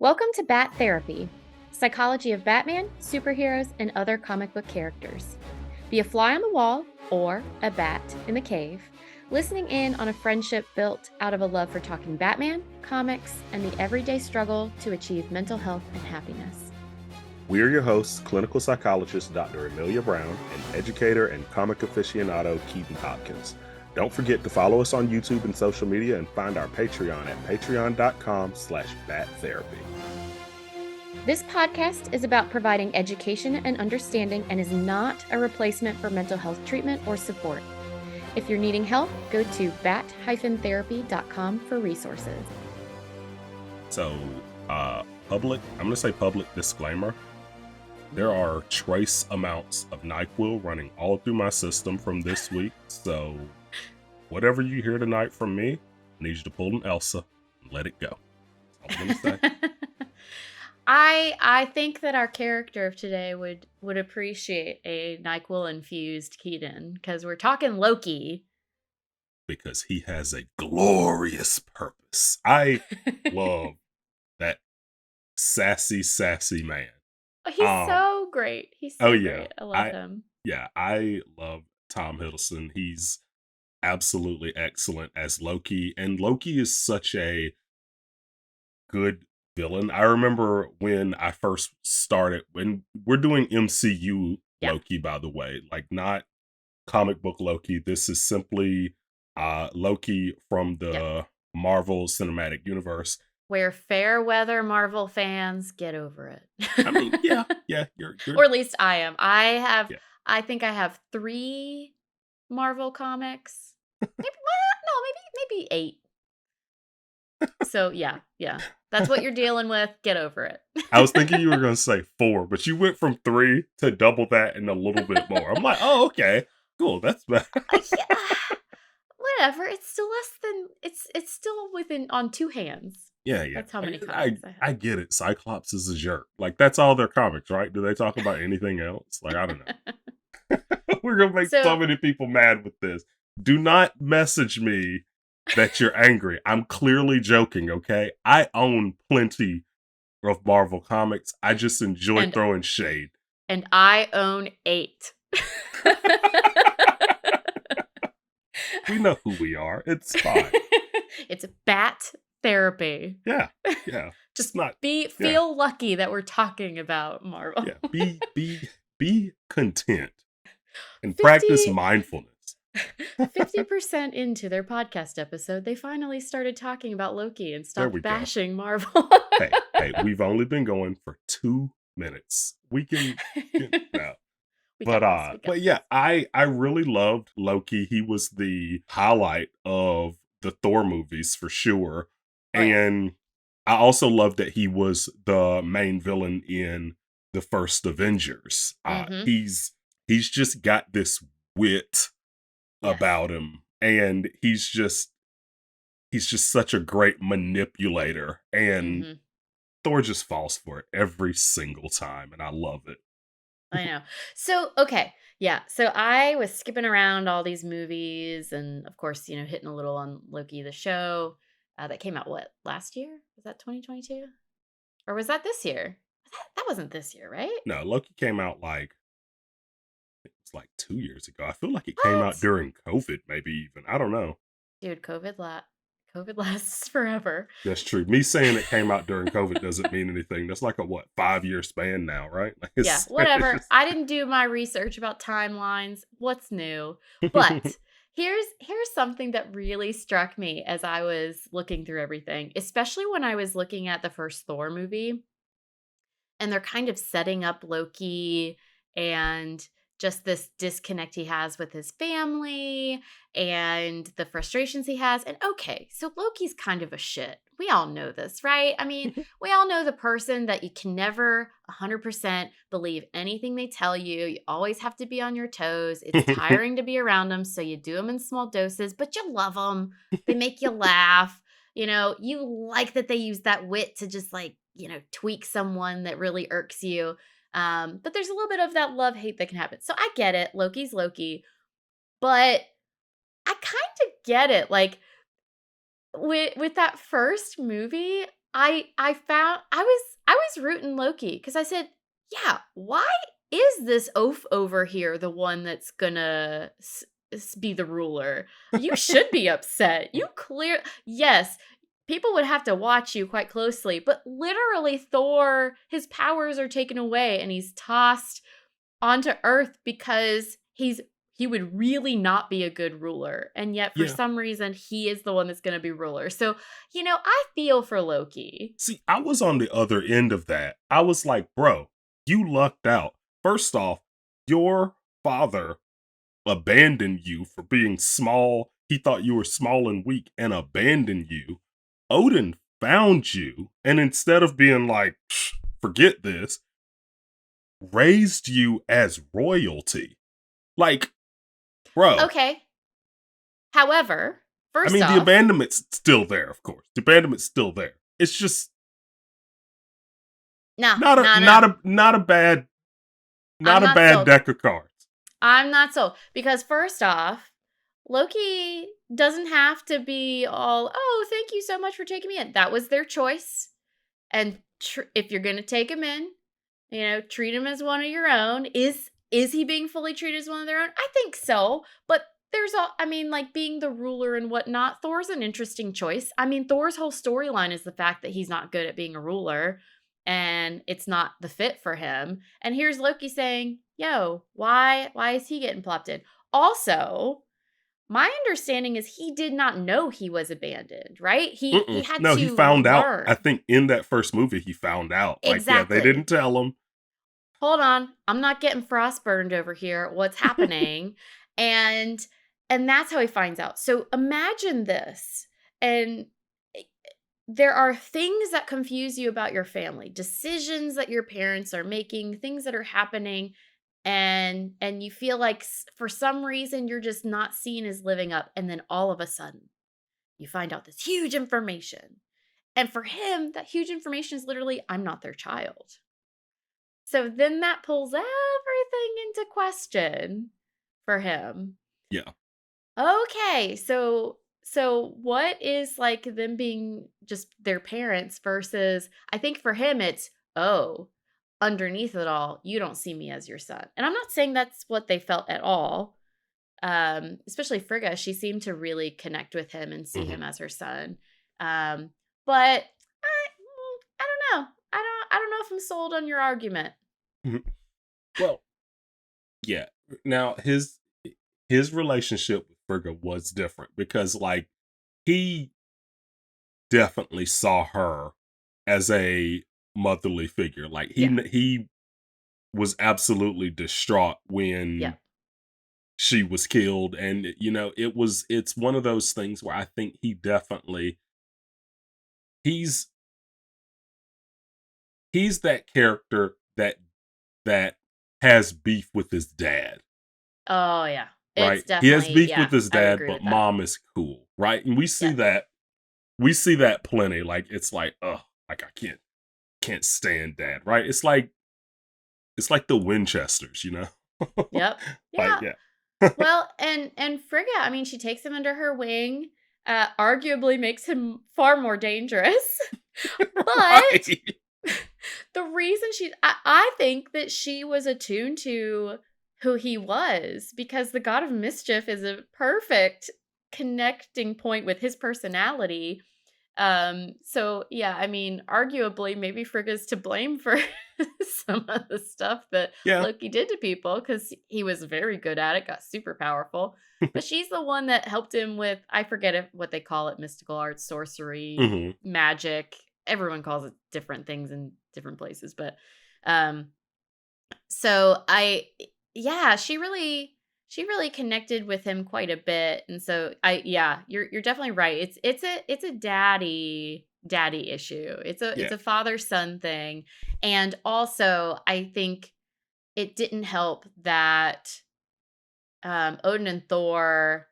Welcome to Bat Therapy, psychology of Batman, superheroes, and other comic book characters. Be a fly on the wall or a bat in the cave, listening in on a friendship built out of a love for talking Batman, comics, and the everyday struggle to achieve mental health and happiness. We are your hosts, clinical psychologist Dr. Amelia Brown and educator and comic aficionado Keaton Hopkins. Don't forget to follow us on YouTube and social media and find our Patreon at patreon.com/battherapy. This podcast is about providing education and understanding and is not a replacement for mental health treatment or support. If you're needing help, go to bat-therapy.com for resources. So, I'm going to say public disclaimer. There are trace amounts of NyQuil running all through my system from this week. So, whatever you hear tonight from me, I need you to pull an Elsa and let it go. That's all I'm going to say. I think that our character of today would appreciate a NyQuil infused Keaton because we're talking Loki. Because he has a glorious purpose. I love that sassy man. He's so great. He's so great. I love him. Yeah, I love Tom Hiddleston. He's absolutely excellent as Loki. And Loki is such a good villain. I remember when I first started, when we're doing MCU Loki, by the way, like not comic book Loki. This is simply Loki from the Marvel Cinematic Universe. Where fair weather Marvel fans get over it. I mean, yeah, you're or at least I am. I think I have 3 Marvel comics. Maybe 8. So yeah. That's what you're dealing with. Get over it. I was thinking you were going to say 4, but you went from 3 to double that and a little bit more. I'm like, oh, okay, cool. That's bad. Whatever. It's still less than. It's still within on 2 hands. Yeah. That's how many comics I have. I get it. Cyclops is a jerk. Like, that's all their comics, right? Do they talk about anything else? Like, I don't know. We're going to make so many people mad with this. Do not message me that you're angry. I'm clearly joking, okay? I own plenty of Marvel comics. I just enjoy throwing shade. And I own 8. We know who we are. It's fine. It's bat therapy. Yeah. Just feel lucky that we're talking about Marvel. Yeah. Be content and practice mindfulness. 50% into their podcast episode, they finally started talking about Loki and stopped bashing Marvel. hey, we've only been going for 2 minutes. We can no. But yeah, I really loved Loki. He was the highlight of the Thor movies for sure. Right. And I also loved that he was the main villain in the first Avengers. He's just got this wit about him, and he's just such a great manipulator, and Thor just falls for it every single time, and I love it. I know. So, okay. Yeah. So I was skipping around all these movies and of course, hitting a little on Loki, the show that came out, last year? Was that 2022? Or was that this year? That wasn't this year, right? No, Loki came out like 2 years ago. I feel like it came out during COVID, maybe even. I don't know. Dude, COVID lasts forever. That's true. Me saying it came out during COVID doesn't mean anything. That's like a 5-year span now, right? Yeah, whatever. I didn't do my research about timelines. What's new? But here's something that really struck me as I was looking through everything, especially when I was looking at the first Thor movie. And they're kind of setting up Loki and just this disconnect he has with his family and the frustrations he has. And okay, so Loki's kind of a shit. We all know this, right? I mean, we all know the person that you can never 100% believe anything they tell you. You always have to be on your toes. It's tiring to be around them, so you do them in small doses, but you love them. They make you laugh. You like that they use that wit to just tweak someone that really irks you. But there's a little bit of that love-hate that can happen. So I get it. Loki's Loki. But I kind of get it. Like, with that first movie, I was rooting Loki because I said, yeah, why is this oaf over here the one that's gonna be the ruler? You should be upset. Yes, people would have to watch you quite closely, but literally Thor, his powers are taken away and he's tossed onto Earth because he would really not be a good ruler. And yet for Yeah. some reason he is the one that's going to be ruler. So, I feel for Loki. See, I was on the other end of that. I was like, bro, you lucked out. First off, your father abandoned you for being small. He thought you were small and weak and abandoned you. Odin found you, and instead of being like, forget this, raised you as royalty. Like, bro. Okay. However, I first mean, the off, abandonment's still there, of course. The abandonment's still there. It's just no, not a no, not no. a not a bad I'm not a not bad sold. deck of cards. I'm not sold because first off, Loki doesn't have to be all, "Oh, thank you so much for taking me in." That was their choice. And if you're going to take him in, treat him as one of your own. Is he being fully treated as one of their own? I think so. But like being the ruler and whatnot, Thor's an interesting choice. I mean, Thor's whole storyline is the fact that he's not good at being a ruler and it's not the fit for him. And here's Loki saying, yo, why is he getting plopped in? Also, my understanding is he did not know he was abandoned, right? He had No, he to found out. learn. I think in that first movie, he found out. Like, yeah, they didn't Exactly. tell him. Hold on. I'm not getting frostburned over here. What's happening? and and that's how he finds out. So imagine this. And there are things that confuse you about your family, decisions that your parents are making, things that are happening, and you feel like for some reason you're just not seen as living up, and then all of a sudden you find out this huge information. And for him, that huge information is literally, I'm not their child. So then that pulls everything into question for him. Yeah. Okay, so what is like them being just their parents versus, I think for him it's, oh, underneath it all, you don't see me as your son. And I'm not saying that's what they felt at all. Especially Frigga, she seemed to really connect with him and see him as her son. But I don't know. I don't know if I'm sold on your argument. Well, yeah. Now his relationship with Frigga was different because like he definitely saw her as a motherly figure. Like he was absolutely distraught Yeah. when she was killed, and it's one of those things where I think he definitely he's that character that has beef with his dad. Oh, yeah. It's Right? He has definitely, beef yeah, with his I would dad, agree but with that. mom is cool, right? And Yes. we see that plenty. Like it's like, oh, like I can't stand dad, right? It's like the Winchesters, you know? Yep. Like, Yeah. yeah. Well, and Frigga, I mean, she takes him under her wing, arguably makes him far more dangerous. But Right. the reason I think that she was attuned to who he was because the God of Mischief is a perfect connecting point with his personality. So yeah, I mean, arguably maybe Frigga's to blame for some of the stuff that Yeah. Loki did to people because he was very good at it, got super powerful. But she's the one that helped him with, I forget what they call it, mystical arts, sorcery, Hmm. magic. Everyone calls it different things in different places, but um so yeah, she really connected with him quite a bit. And so yeah, you're definitely right. It's a daddy issue. It's Yeah. a father son thing. And also I think it didn't help that Odin and Thor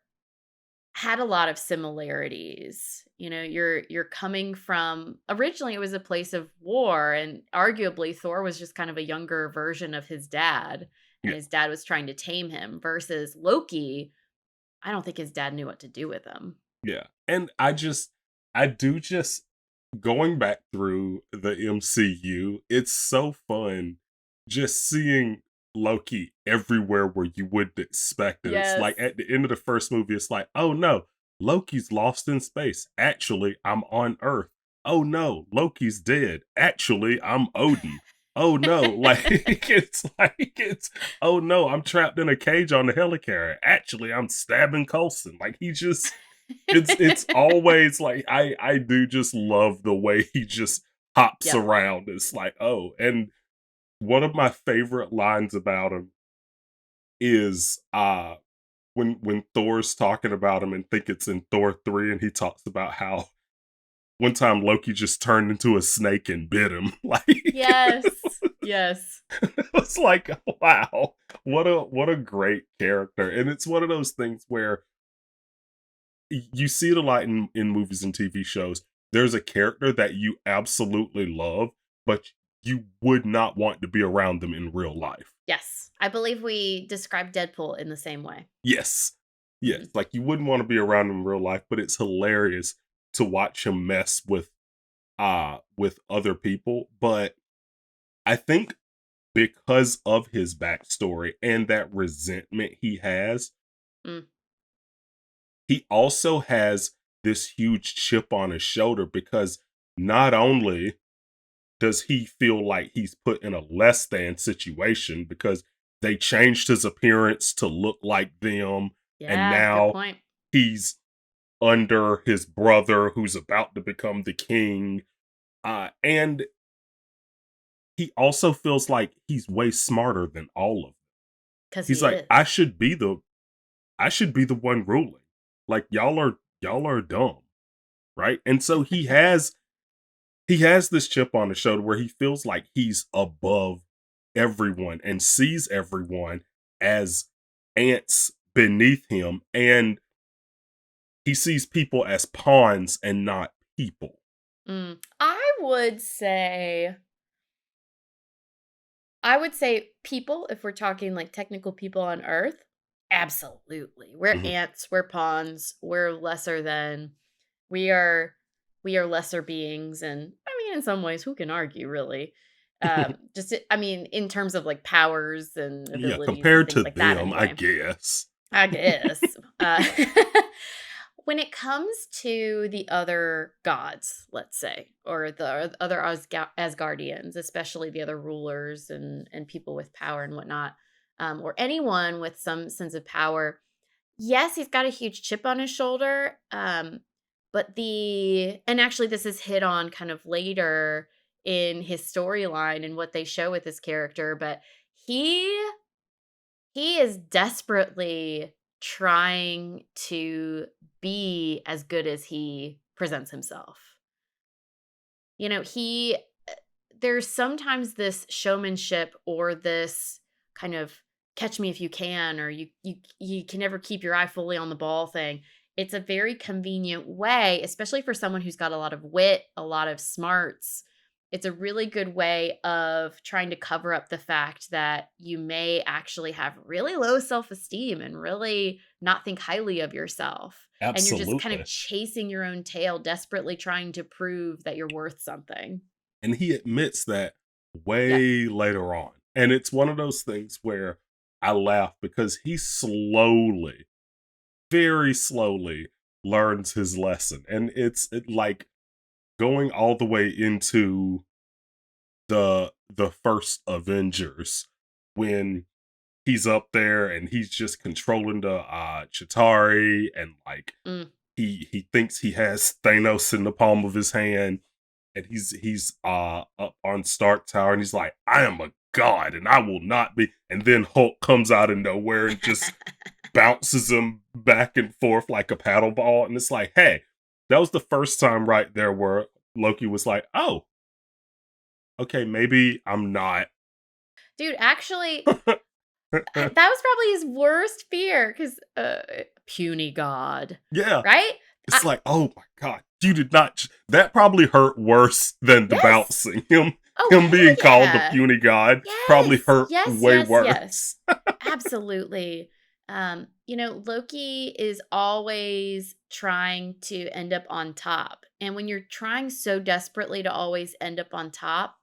had a lot of similarities. You're coming from, originally it was a place of war, and arguably Thor was just kind of a younger version of his dad, and Yeah. his dad was trying to tame him versus Loki. I don't think his dad knew what to do with him. Yeah. And I do just going back through the MCU, it's so fun just seeing Loki everywhere where you wouldn't expect it. It's Yes. like at the end of the first movie, it's like, oh no, Loki's lost in space. Actually, I'm on Earth. Oh no, Loki's dead. Actually, I'm Odin. Oh no, it's oh no, I'm trapped in a cage on the helicarrier. Actually, I'm stabbing Coulson. Like he just it's always like I do just love the way he just hops Yep. around. It's like, oh, and one of my favorite lines about him is when Thor's talking about him and think it's in Thor 3 and he talks about how one time Loki just turned into a snake and bit him. Like Yes. Yes. it's like, wow, what a great character. And it's one of those things where you see it a lot in movies and TV shows. There's a character that you absolutely love, but you would not want to be around them in real life. Yes. I believe we described Deadpool in the same way. Yes. Yes. Mhm. Like you wouldn't want to be around him in real life, but it's hilarious to watch him mess with other people. But I think because of his backstory and that resentment he has, Mm. he also has this huge chip on his shoulder because not only does he feel like he's put in a less than situation because they changed his appearance to look like them, and Yeah, good now point. he's under his brother who's about to become the king. And he also feels like he's way smarter than all of them. Because He's he like, is. I should be the one ruling. Like y'all are dumb, right? And so he has this chip on his shoulder where he feels like he's above everyone and sees everyone as ants beneath him, and he sees people as pawns and not people. I would say people, if we're talking like technical people on Earth, absolutely. We're Mhm. ants, we're pawns, we're lesser than. We are we are lesser beings, and I mean in some ways who can argue really? I mean in terms of like powers and Yeah, abilities and compared things to like that them, I anyway. guess. I guess. When it comes to the other gods, let's say, or the other Asgardians, especially the other rulers and people with power and whatnot, or anyone with some sense of power, yes, he's got a huge chip on his shoulder. But and actually, this is hit on kind of later in his storyline and what they show with his character, but he he is desperately trying to be as good as he presents himself. You know, there's sometimes this showmanship or this kind of catch me if you can, or you can never keep your eye fully on the ball thing. It's a very convenient way, especially for someone who's got a lot of wit, a lot of smarts. It's a really good way of trying to cover up the fact that you may actually have really low self-esteem and really not think highly of yourself. And you're just kind of Absolutely. chasing your own tail, desperately trying to prove that you're worth something. And he admits that Yep. way later on. And it's one of those things where I laugh because he slowly, very slowly learns his lesson. And like going all the way into the first Avengers when he's up there and he's just controlling the Chitari, and like Mm. he thinks he has Thanos in the palm of his hand, and he's up on Stark Tower and he's like, I am a god and I will not be, and then Hulk comes out of nowhere and just bounces him back and forth like a paddle ball. And it's like, hey, that was the first time right there where Loki was like, oh, okay, maybe I'm not. Dude, actually, that was probably his worst fear because puny god, Yeah. right? It's like, oh my god, you did not. That probably hurt worse than the Yes. bouncing. Oh, Him being hell called the yeah. puny god probably Yes. hurt Yes, way yes, yes. worse. Absolutely. You know, Loki is always trying to end up on top. And when you're trying so desperately to always end up on top,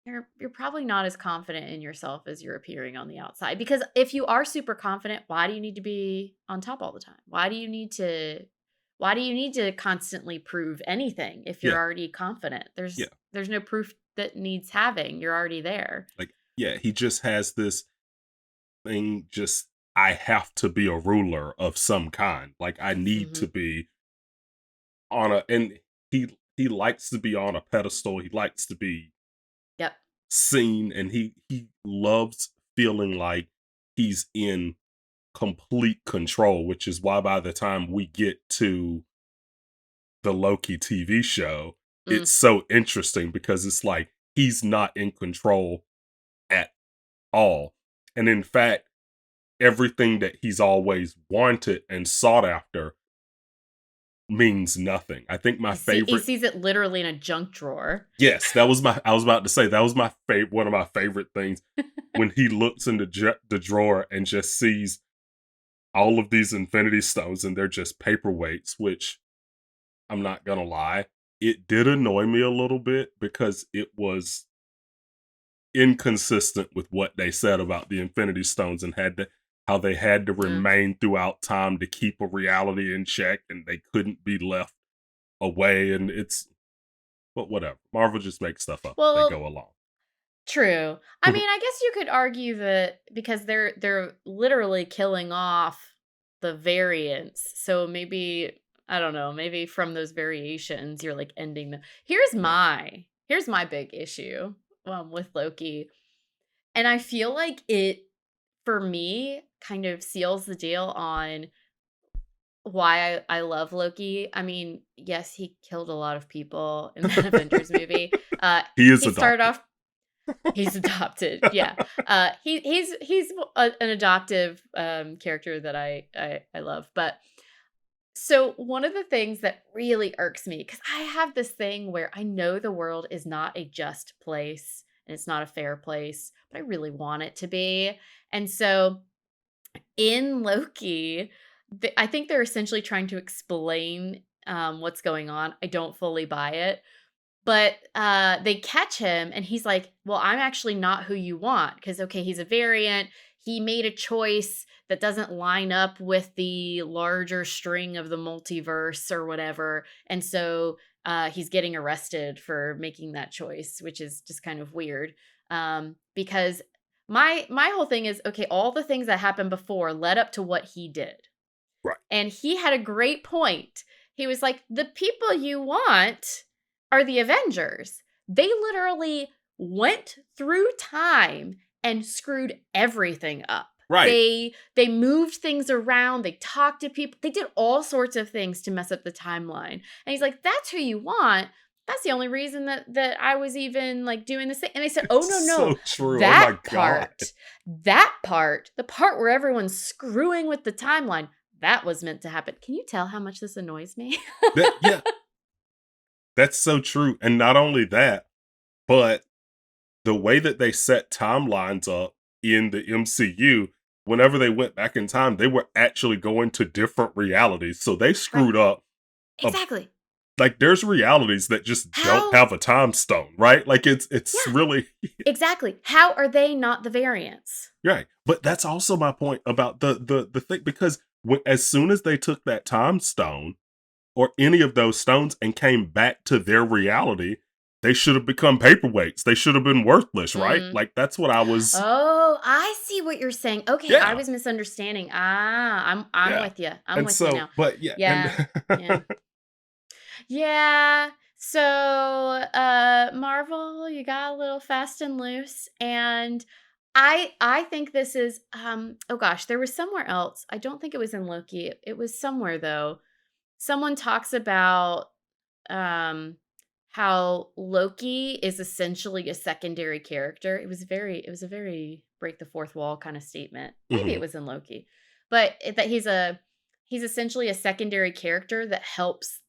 you're probably not as confident in yourself as you're appearing on the outside. Because if you are super confident, why do you need to be on top all the time? Why do you need to constantly prove anything if you're Yeah. already confident? Yeah. There's no proof that needs having. You're already there. Like, yeah, he just has this thing, just, I have to be a ruler of some kind. Like, I need to Mhm. be on a, and he likes to be on a pedestal. He likes to be Yep. seen, and he loves feeling like he's in complete control, which is why by the time we get to the Loki TV show, Mm. it's so interesting because it's like he's not in control at all. And in fact, everything that he's always wanted and sought after means nothing. I think my He favorite, sees it literally in a junk drawer. yes, that was my, I was about to say, that was my favorite, one of my favorite things when he looks in the drawer and just sees all of these infinity stones and they're just paperweights, which I'm not gonna lie, it did annoy me a little bit because it was inconsistent with what they said about the infinity stones and had to, how they had to Yeah. remain throughout time to keep a reality in check and they couldn't be left away, and it's, but whatever. Marvel just makes stuff up as they Well, go along. true. I mean, I guess you could argue that because they're literally killing off the variants. So maybe I don't know, maybe from those variations you're like ending the Yeah. here's my big issue with Loki. And I feel like it for me kind of seals the deal on why I love Loki. I mean, yes, he killed a lot of people in that Avengers movie. He is He started adopted. off He's adopted, yeah. He's an adoptive, character that I love, but so one of the things that really irks me, because I have this thing where I know the world is not a just place, and it's not a fair place, but I really want it to be, and so in Loki, I think they're essentially trying to explain, what's going on. I don't fully buy it, but, they catch him and he's like, "Well, I'm actually not who you want because okay, he's a variant. He made a choice that doesn't line up with the larger string of the multiverse or whatever, and so, he's getting arrested for making that choice, which is just kind of weird, because my whole thing is, okay, all the things that happened before led up to what he did. Right. And he had a great point. He was like, "The people you want are the Avengers. They literally went through time and screwed everything up. Right. They moved things around, they talked to people, they did all sorts of things to mess up the timeline." And he's like, "That's who you want. That's the only reason that I was even like doing this thing." And they said, "Oh no, It's no. so true. Oh That my god. part, that part, the part where everyone's screwing with the timeline, that was meant to happen." Can you tell how much this annoys me? That, yeah, that's so true. And not only that, but the way that they set timelines up in the MCU, whenever they went back in time, they were actually going to different realities. So they Right. screwed up a, Exactly. like, there's realities that just don't How have a time stone, right? Like it's Yeah, really exactly. How are they not the variants? right. But that's also my point about the thing, because as soon as they took that time stone or any of those stones and came back to their reality, they should have become paperweights. They should have been worthless, right? Mm. Like that's what I was. Oh, I see what you're saying. Okay, I Yeah, was misunderstanding. I'm yeah. with you. I'm And with you so, now. but yeah, and Yeah. Yeah. Yeah. So, Marvel, you got a little fast and loose, and I think this is oh gosh, there was somewhere else. I don't think it was in Loki. It was somewhere though. Someone talks about um how Loki is essentially a secondary character. It was a very break the fourth wall kind of statement. Maybe mhm. it was in Loki. But that he's essentially a secondary character that helps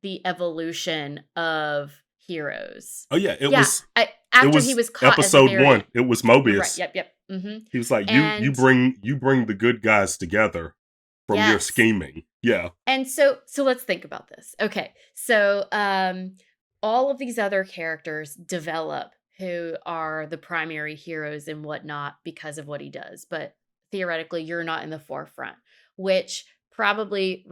the evolution of heroes. Oh yeah, Yeah, it after he was was caught as a episode variant. 1. It was You're right. Mobius. Yep, yep. Mhm. He was like, And you bring the good guys together from your yes. scheming." Yeah. And so let's think about this. Okay. So all of these other characters develop who are the primary heroes and whatnot because of what he does. But theoretically, you're not in the forefront, which probably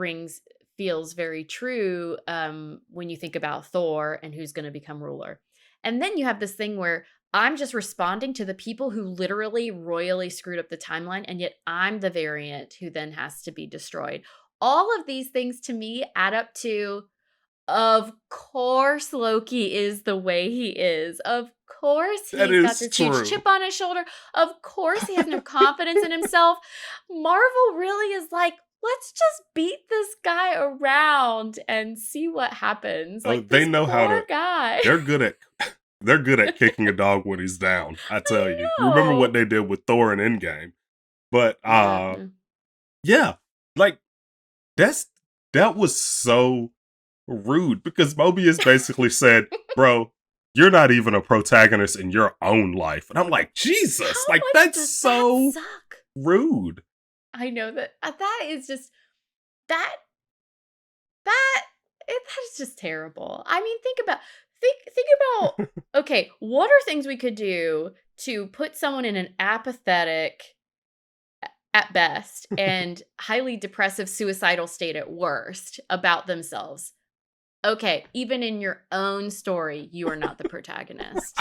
feels very true when you think about Thor and who's going to become ruler. And then you have this thing where I'm just responding to the people who literally royally screwed up the timeline, and yet I'm the variant who then has to be destroyed. All of these things to me add up to, of course, Loki is the way he is. Of course, That he's got is this huge true. chip on his shoulder. Of course, he has no confidence in himself. Marvel really is like, let's just beat this guy around and see what happens. Oh, Like, they this know how poor to. guy. They're good at. They're good at kicking a dog when he's down. I tell I you. You remember what know. they did with Thor in Endgame, but Yeah. Yeah. yeah, like that's that was so rude because Mobius basically said, "Bro, you're not even a protagonist in your own life," and I'm like, How Jesus, like much that's does that so suck? rude. I know that that is just that that that is just terrible. I mean, think about, okay, what are things we could do to put someone in an apathetic at best and highly depressive suicidal state at worst about themselves? Okay, even in your own story, you are not the protagonist.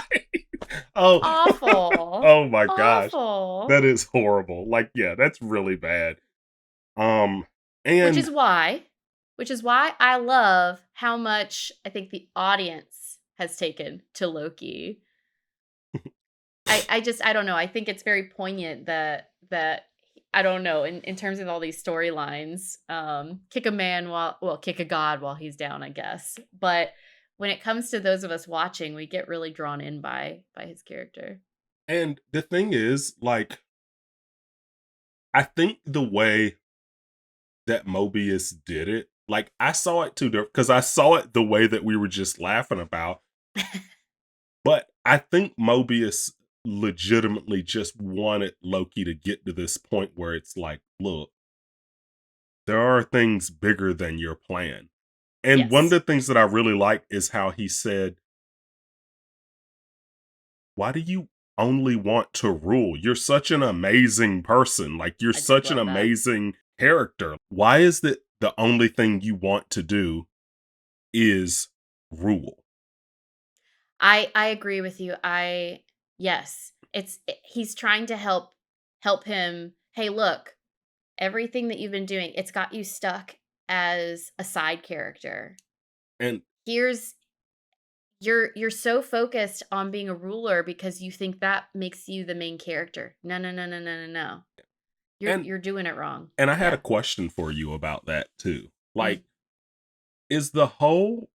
Oh, Awful. oh my gosh, Awful. that is horrible. Like, yeah, that's really bad. Um, Which and is why I love how much I think the audience has taken to Loki. I don't know. I think it's very poignant that I don't know, in terms of all these storylines, kick a man kick a god while he's down, I guess. But when it comes to those of us watching, we get really drawn in by his character. and the thing is, like, I think the way that Mobius did it, like, I saw it too, because I saw it the way that we were just laughing about. But I think Mobius legitimately just wanted Loki to get to this point where it's like, look, there are things bigger than your plan. And one of Yes, the things that I really like is how he said, why do you only want to rule? You're such an amazing person. Like, you're I did such an love that. amazing character. Why is it the only thing you want to do is rule? I agree with you. Yes, he's trying to help him. Hey, look, everything that you've been doing, it's got you stuck as a side character. And Here's you're so focused on being a ruler because you think that makes you the main character. No, no, no, no, no, no, no. and You're doing it wrong. and I had a Yeah. question for you about that too. Mm. Like, is the whole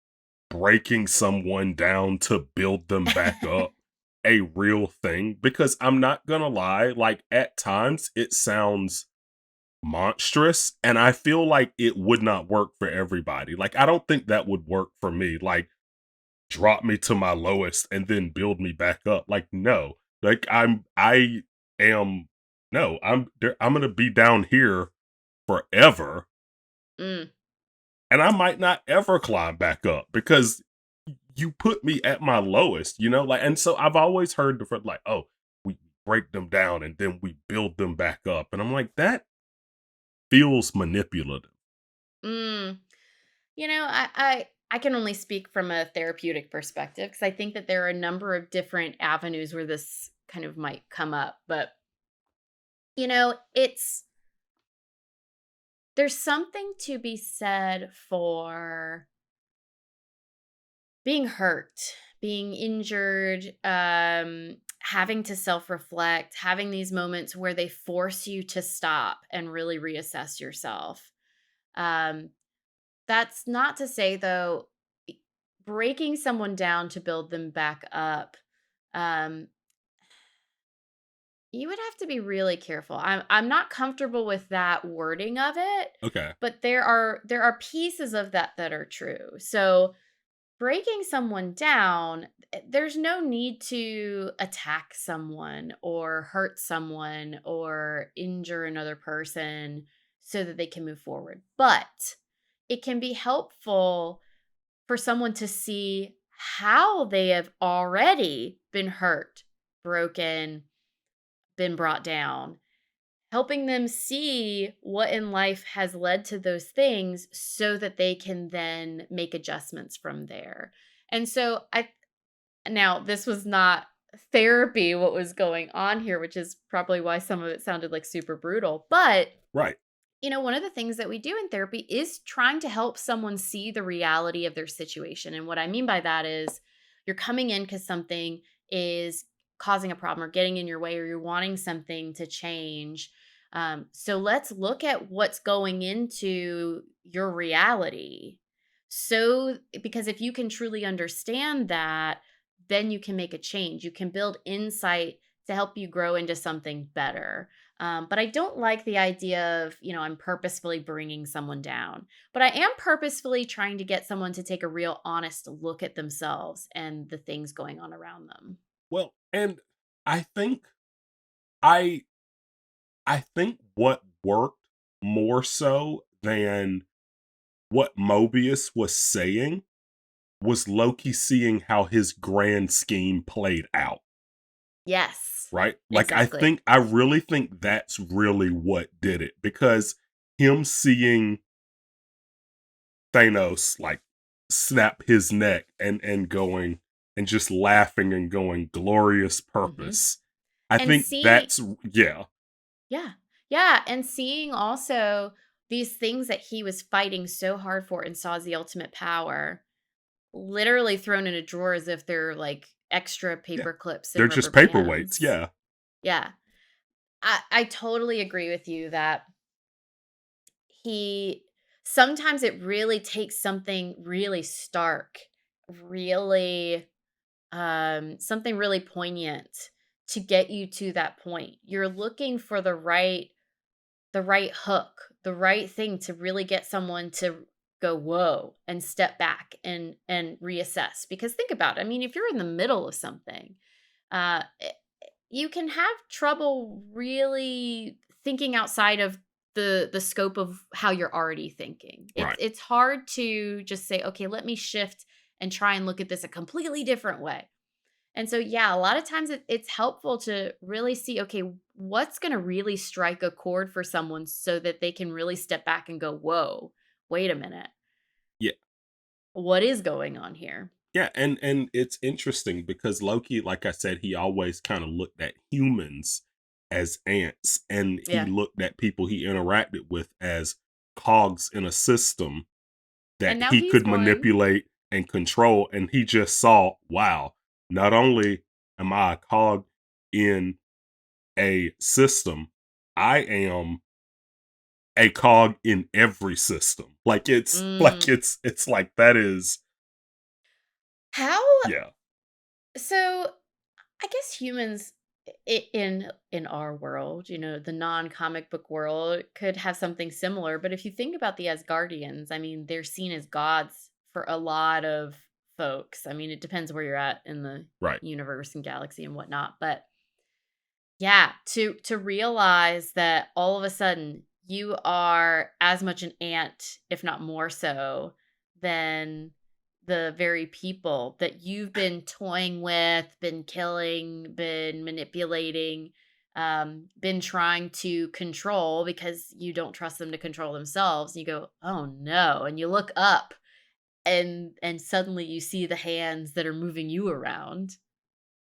breaking someone down to build them back up a real thing? Because I'm not gonna lie, like at times it sounds monstrous and I feel like it would not work for everybody. Like I don't think that would work for me. Like drop me to my lowest and then build me back up. Like no. Like I am no, I'm going to be down here forever Mm. and I might not ever climb back up because you put me at my lowest, you know? Like, and so I've always heard the like, oh, we break them down and then we build them back up. And I'm like, that feels manipulative. Mm. I can only speak from a therapeutic perspective because I think that there are a number of different avenues where this kind of might come up. But it's there's something to be said for being hurt, being injured, having to self-reflect, having these moments where they force you to stop and really reassess yourself. Um, that's not to say though, breaking someone down to build them back up, um, you would have to be really careful. I'm not comfortable with that wording of it, Okay. but there are pieces of that are true. So breaking someone down, there's no need to attack someone or hurt someone or injure another person so that they can move forward. But it can be helpful for someone to see how they have already been hurt, broken, been brought down, helping them see what in life has led to those things so that they can then make adjustments from there. And so now this was not therapy what was going on here, which is probably why some of it sounded like super brutal. But Right. one of the things that we do in therapy is trying to help someone see the reality of their situation. And what I mean by that is you're coming in because something is causing a problem or getting in your way, or you're wanting something to change. So let's look at what's going into your reality. So, because if you can truly understand that, then you can make a change. You can build insight to help you grow into something better. But I don't like the idea of, I'm purposefully bringing someone down. But I am purposefully trying to get someone to take a real honest look at themselves and the things going on around them. Well, and I think I I think what worked more so than what Mobius was saying was Loki seeing how his grand scheme played out. Yes, Right? Like, exactly. I really think that's really what did it, because him seeing Thanos, like, snap his neck and going and just laughing and going, "Glorious hmm purpose." I And think see, that's yeah. yeah, yeah. And seeing also these things that he was fighting so hard for and saw as the ultimate power literally thrown in a drawer as if they're like extra Yeah. paper clips They're and rubber just paperweights, bands. yeah. Yeah. I totally agree with you that he sometimes it really takes something really stark, really something really poignant to get you to that point. You're looking for the right hook, the right thing to really get someone to go whoa and step back and reassess. Because think about it. I mean, if you're in the middle of something, uh you can have trouble really thinking outside of the scope of how you're already thinking. It's Right. it's hard to just say, "Okay, let me shift and try and look at this a completely different way." And so, yeah, a lot of times it's helpful to really see, okay, what's going to really strike a chord for someone so that they can really step back and go, "Whoa, wait a minute. Yeah. What is going on here?" Yeah, and it's interesting because Loki, like I said, he always kind of looked at humans as ants, and he Yeah. looked at people he interacted with as cogs in a system And that now he he's could one. manipulate and control. And he just saw, wow, not only am I a cog in a system, I am a cog in every system. Like it's like Mm. it's like that is How yeah, so I guess humans in our world, the non-comic book world could have something similar, but if you think about the Asgardians, I mean, they're seen as gods for a lot of folks. I mean, it depends where you're at in the right. universe and galaxy and whatnot, but yeah, to realize that all of a sudden you are as much an ant, if not more so, than the very people that you've been toying with, been killing, been manipulating, been trying to control because you don't trust them to control themselves. And you go, "Oh no." And you look up and suddenly you see the hands that are moving you around.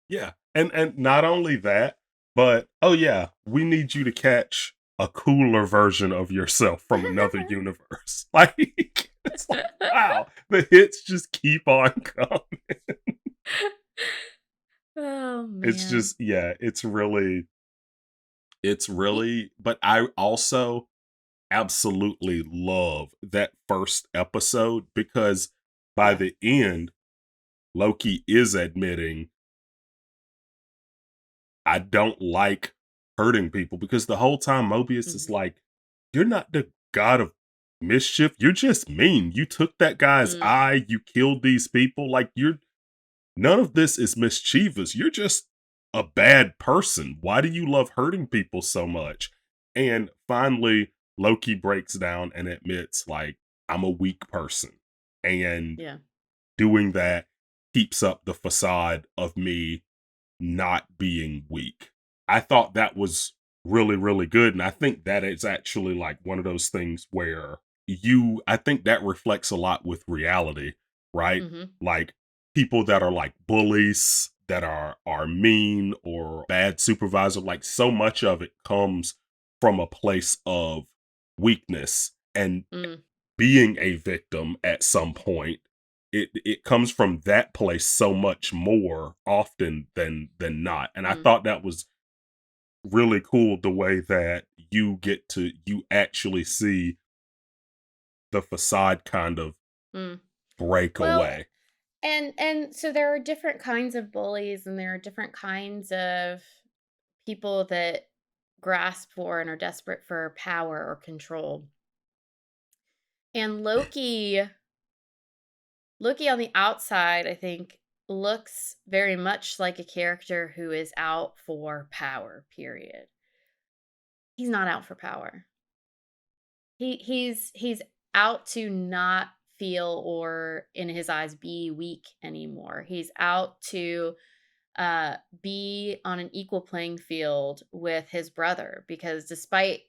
Yeah. And not only that, but oh yeah, we need you to catch a cooler version of yourself from another universe. Like it's like wow, the hits just keep on coming. Oh It's man. just yeah, it's really but I also absolutely love that first episode because by Yeah. the end Loki is admitting I don't like hurting people because the whole time Mobius is Mhm. like, "You're not the god of mischief. You're just mean. You took that guy's Mm. eye. You killed these people. Like you're none of this is mischievous. You're just a bad person. Why do you love hurting people so much?" And finally, Loki breaks down and admits, like, I'm a weak person. And Yeah. doing that keeps up the facade of me not being weak. I thought that was really, really good. And I think that is actually like one of those things where I think that reflects a lot with reality, right? Mhm. Like people that are like bullies, that are mean or bad supervisor, like so much of it comes from a place of weakness and Mm. being a victim at some point. It comes from that place so much more often than not. And I Mm. thought that was really cool the way that you actually see the facade kind of Mm. break Well, away. and so there are different kinds of bullies, and there are different kinds of people that grasp for and are desperate for power or control. And Loki on the outside, I think, looks very much like a character who is out for power, period. He's not out for power. He's out to not feel or in his eyes be weak anymore. He's out to be on an equal playing field with his brother because despite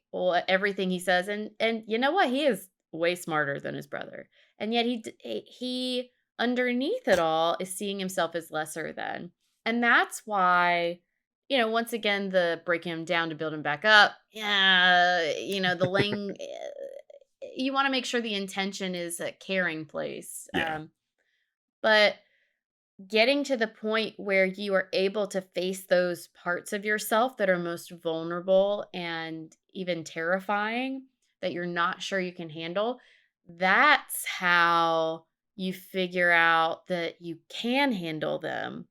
everything he says, and you know what, he is way smarter than his brother, and yet he underneath it all is seeing himself as lesser than, and that's why. Once again, the breaking him down to build him back up. Yeah, the laying. You want to make sure the intention is a caring place, Yeah. but getting to the point where you are able to face those parts of yourself that are most vulnerable and even terrifying that you're not sure you can handle, that's how you figure out that you can handle them,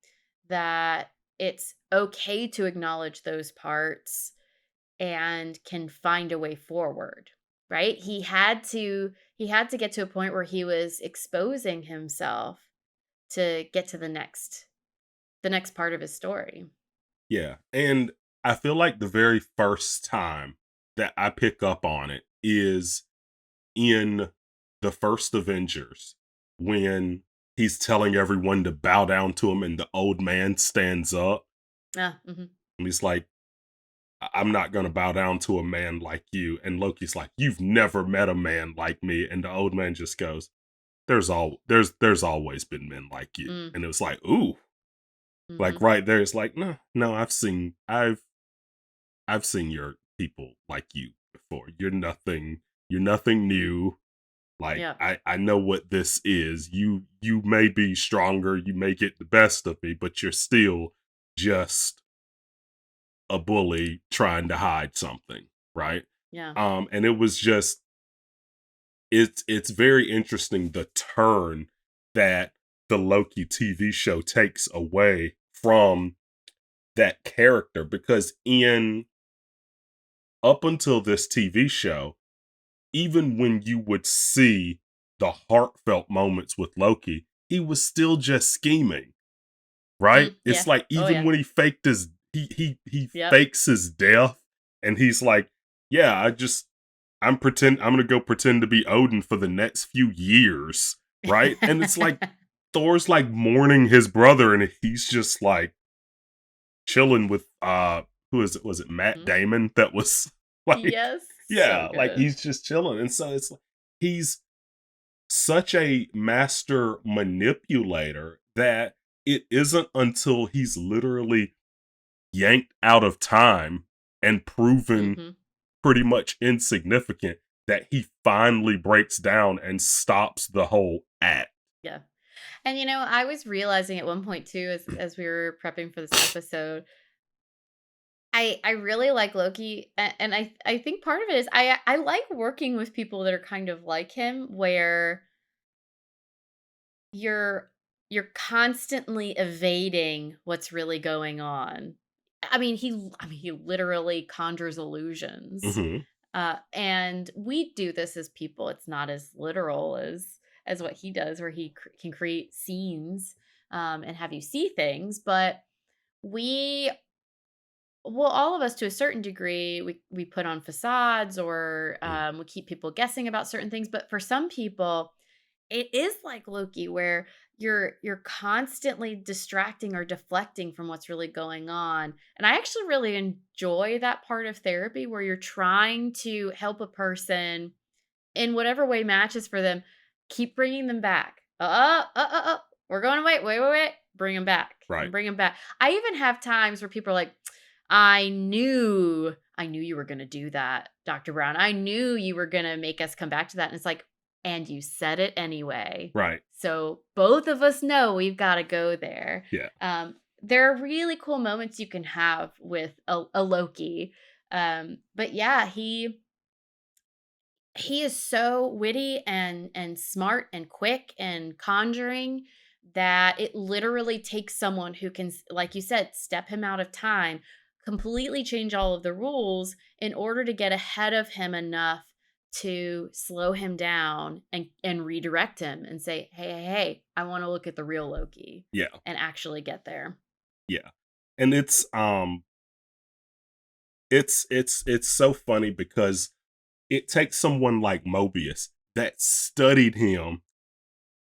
that it's okay to acknowledge those parts and can find a way forward. Right? He had to get to a point where he was exposing himself to get to the next part of his story. Yeah. And I feel like the very first time that I pick up on it is in the first Avengers when he's telling everyone to bow down to him and the old man stands up Ah, mhm. and he's like, I'm not going to bow down to a man like you. And Loki's like, you've never met a man like me. And the old man just goes, there's always been men like you. Mm, And it was like, ooh, like mhm. right there. It's like, no, no, I've seen your people like you before. You're nothing new. Like Yeah, I know what this is. You may be stronger, you may get the best of me, but you're still just a bully trying to hide something, right? yeah. And it was just it's very interesting the turn that the Loki TV show takes away from that character because in up until this TV show, even when you would see the heartfelt moments with Loki, he was still just scheming, right? It's Yeah. like Oh, even yeah. when he faked his he Yep. fakes his death and he's like, "Yeah, I'm gonna go pretend to be Odin for the next few years," right? And it's like Thor's like mourning his brother and he's just like chilling with who is it? Was it Matt Mhm. Damon that was like Yes, so yeah, like good. he's just chilling. And so it's like he's such a master manipulator that it isn't until he's literally yanked out of time and proven Mhm. pretty much insignificant that he finally breaks down and stops the whole act. Yeah. And, I was realizing at one point too as we were prepping for this episode, I really like Loki, and I think part of it is I like working with people that are kind of like him, where you're you're constantly evading what's really going on. I mean, he literally conjures illusions. Mhm. And we do this as people. It's not as literal as what he does, where he can create scenes and have you see things, but we well, all of us to a certain degree, we put on facades or Mm, we keep people guessing about certain things. But for some people, it is like Loki, where you're constantly distracting or deflecting from what's really going on. And I actually really enjoy that part of therapy where you're trying to help a person in whatever way matches for them. Keep bringing them back. We're going to wait. Bring them back and right, bring them back. I even have times where people are like, I knew you were gonna do that, Dr. Brown. I knew you were gonna make us come back to that." And it's like, "And you said it anyway." right. So both of us know we've gotta go there. Yeah, There are really cool moments you can have with a Loki. But yeah, he is so witty and smart and quick and conjuring that it literally takes someone who can like you said, step him out of time, completely change all of the rules in order to get ahead of him enough to slow him down and redirect him and say, hey, I want to look at the real Loki yeah, and actually get there. yeah. And it's so funny because it takes someone like Mobius that studied him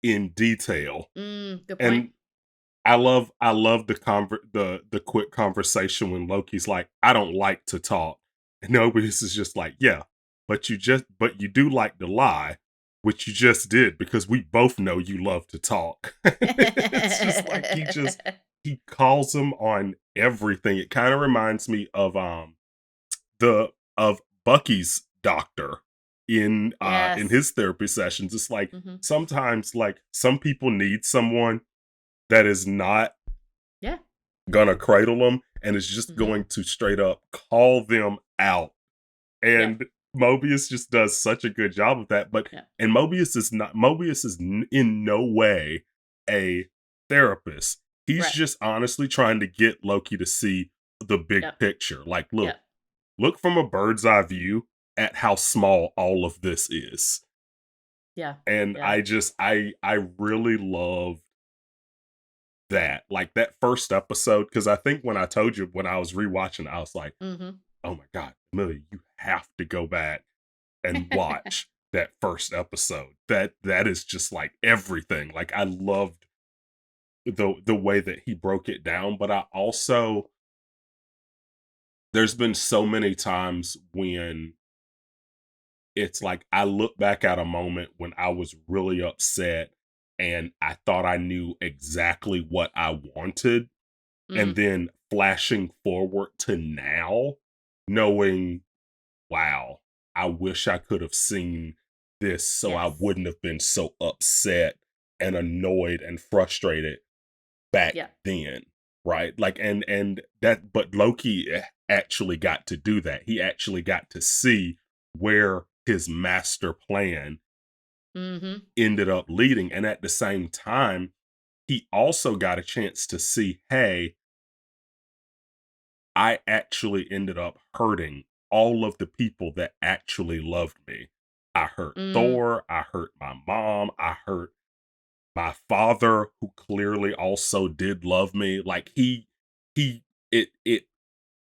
in detail. Good point. And I love the quick conversation when Loki's like, "I don't like to talk." And Mobius is just like, "Yeah, but you do like to lie, which you just did because we both know you love to talk." It's just like he calls him on everything. It kind of reminds me the of Bucky's doctor in Yes. his therapy sessions. It's like Hmm. sometimes like some people need someone that is not Yeah. gonna cradle them and is just Hmm. going to straight up call them out. Yep. And Mobius just does such a good job of that. But Yep. and Mobius is in no way a therapist. He's Right. just honestly trying to get Loki to see the big Yep. picture. Like, Yep. look from a bird's eye view at how small all of this is. Yeah. And Yeah. I really love that. Like that first episode, because I think when I told you when I was rewatching, I was like, Mhm. oh my God, Amelia, you have to go back and watch that first episode. That is just like everything. Like I loved the way that he broke it down, but I also there's been so many times when it's like I look back at a moment when I was really upset and I thought I knew exactly what I wanted, and Mm, then flashing forward to now, knowing, wow, I wish I could have seen this so I yes. wouldn't have been so upset and annoyed and frustrated back Yeah. then. Right. Like and that but Loki actually got to do that. He actually got to see where his master plan Mhm. ended up leading. And at the same time, he also got a chance to see, hey, I actually ended up hurting all of the people that actually loved me. I hurt Mm, Thor, I hurt my mom, I hurt my father who clearly also did love me. Like he it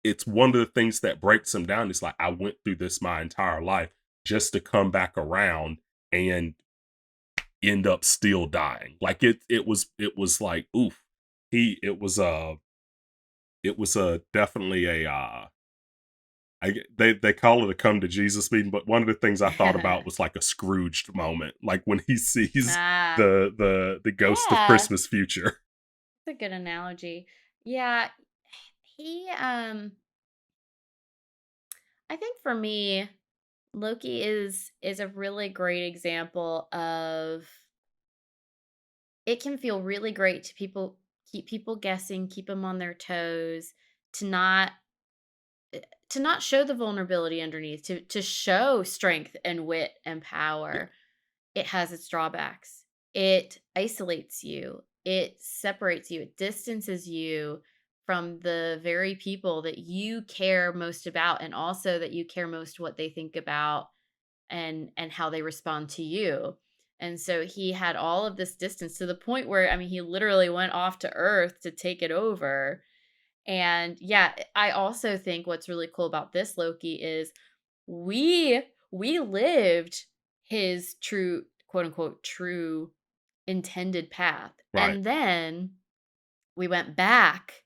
it's one of the things that breaks him down. It's like I went through this my entire life just to come back around and end up still dying. Like it was like oof. He it was a definitely a they call it a come to Jesus meeting, but one of the things I thought about was like a Scrooged moment, like when he sees Ah, the ghost of yeah, Christmas future. that's a good analogy. Yeah, he, I think for me, Loki is a really great example of it can feel really great to keep people guessing, keep them on their toes, to not to not show the vulnerability underneath, to show strength and wit and Yeah, power. It has its drawbacks. It isolates you. It separates you. It distances you from the very people that you care most about, and also that you care most what they think about and how they respond to you. And so he had all of this distance to the point where I mean he literally went off to Earth to take it over. And yeah, I also think what's really cool about this Loki is we lived his true, quote unquote, true intended path. Right. And then we went back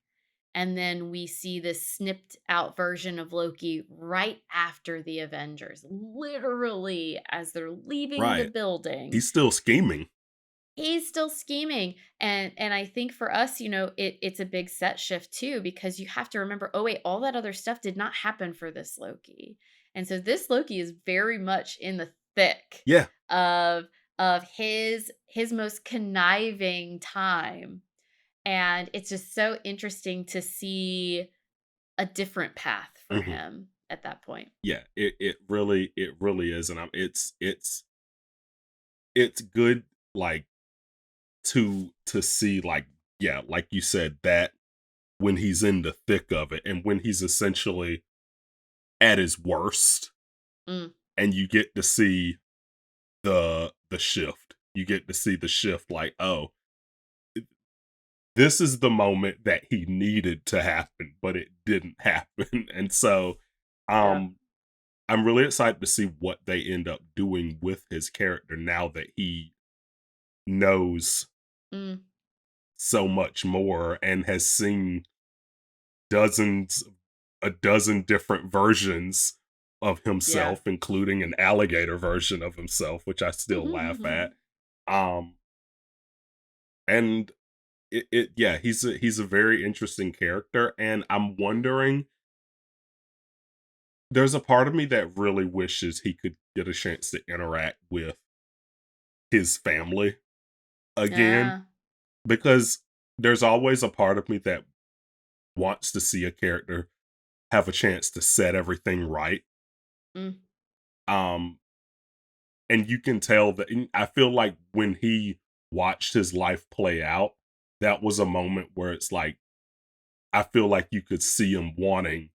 and then we see this snipped out version of Loki right after the Avengers, literally as they're leaving the Right. building. He's still scheming. He's still scheming, and I think for us, it's a big set shift too because you have to remember, oh wait, all that other stuff did not happen for this Loki. And so this Loki is very much in the thick Yeah. of his most conniving time. And it's just so interesting to see a different path for Mhm. him at that point. Yeah, it really is, and it's good, like, to see, like, yeah, like you said, that when he's in the thick of it and when he's essentially at his worst, Mm, and you get to see the shift. You get to see the shift, like, oh, this is the moment that he needed to happen, but it didn't happen. And so, yeah. um, I'm really excited to see what they end up doing with his character now that he knows Mm, so much more and has seen dozens a dozen different versions of yeah. himself, including an alligator version of himself, which I still laugh at. Um, and yeah, he's a very interesting character, and I'm wondering, there's a part of me that really wishes he could get a chance to interact with his family again, Yeah. because there's always a part of me that wants to see a character have a chance to set everything right. Mm, Um, and you can tell that, and I feel like when he watched his life play out, that was a moment where it's like, I feel like you could see him wanting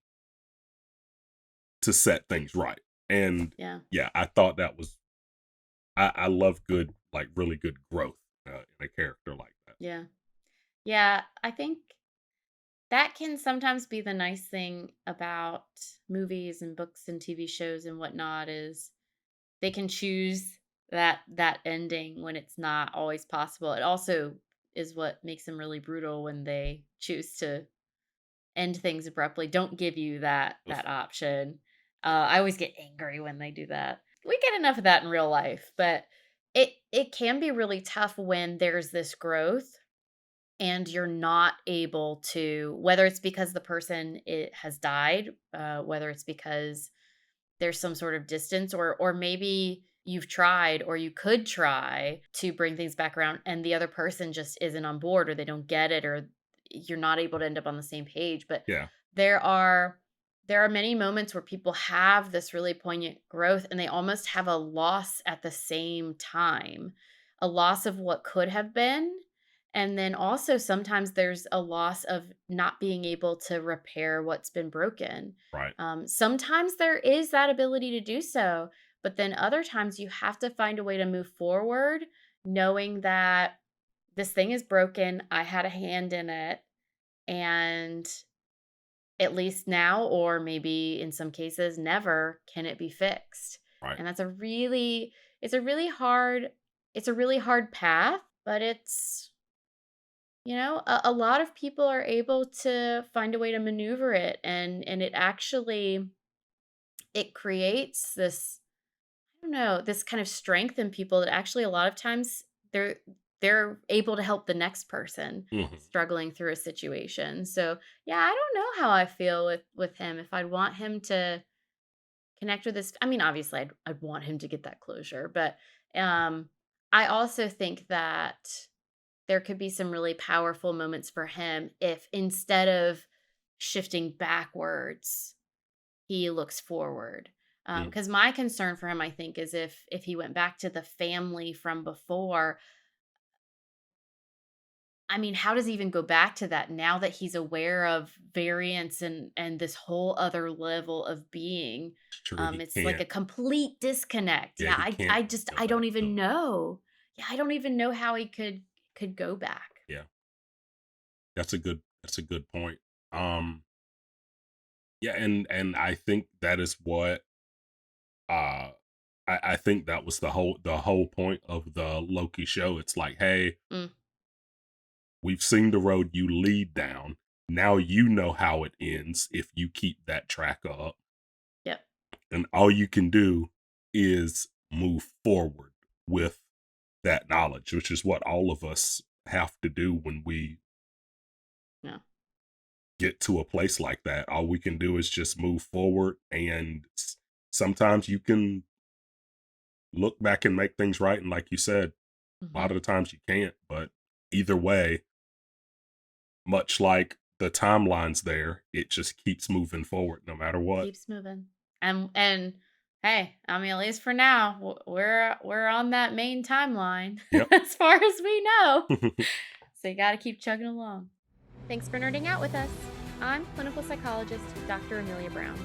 to set things right. And yeah. yeah, I thought that was, I love good, like really good growth in a character like that. Yeah. Yeah, I think that can sometimes be the nice thing about movies and books and TV shows and whatnot is they can choose that ending when it's not always possible. It also is what makes them really brutal when they choose to end things abruptly. Don't give you that option. I always get angry when they do that. We get enough of that in real life, but it can be really tough when there's this growth and you're not able to, whether it's because the person it has died, whether it's because there's some sort of distance, or maybe you've tried or you could try to bring things back around and the other person just isn't on board or they don't get it or you're not able to end up on the same page. But Yeah, there are there are many moments where people have this really poignant growth and they almost have a loss at the same time, a loss of what could have been, and then also sometimes there's a loss of not being able to repair what's been broken. right, Sometimes there is that ability to do so, but then other times you have to find a way to move forward, knowing that this thing is broken. I had a hand in it. And at least now, or maybe in some cases, never can it be fixed. right, And it's a really hard, it's a really hard path, but a lot of people are able to find a way to maneuver it. And it actually, it creates this, I don't know, this kind of strength in people that actually a lot of times they're they're able to help the next person hmm, struggling through a situation. So yeah, I don't know how I feel with him. If I'd want him to connect with this, I mean, obviously I'd want him to get that closure, but um I also think that there could be some really powerful moments for him if instead of shifting backwards he looks forward. mm, Because my concern for him, I think, is if he went back to the family from before. I mean, how does he even go back to that now that he's aware of variance and this whole other level of being? it's true. He It's like can't. a complete disconnect. Yeah, Yeah, he I can't just go I back don't to even it. know. Yeah, I don't even know how he could go back. Yeah, that's a good point. Um, yeah, and I think that is what uh I think that was the whole point of the Loki show. It's like, hey, Mm, we've seen the road you lead down. Now you know how it ends if you keep that track up. yep. And all you can do is move forward with that knowledge, which is what all of us have to do when we Yeah. get to a place like that. All we can do is just move forward. And sometimes you can look back and make things right. And like you said, a lot Mhm. of the times you can't. But either way, much like the timelines there, it just keeps moving forward no matter what. Keeps moving. And hey, I mean, at least for now, we're on that main timeline Yep. as far as we know. So you got to keep chugging along. Thanks for nerding out with us. I'm clinical psychologist Dr. Amelia Brown.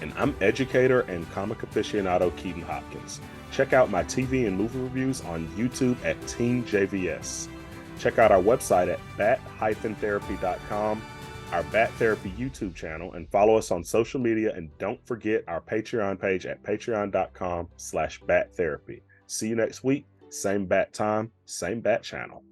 And I'm educator and comic aficionado Keaton Hopkins. Check out my TV and movie reviews on YouTube at Team JVS. Check out our website at bat-therapy.com, our Bat Therapy YouTube channel, and follow us on social media. And don't forget our Patreon page at patreon.com/battherapy. See you next week. Same bat time, same bat channel.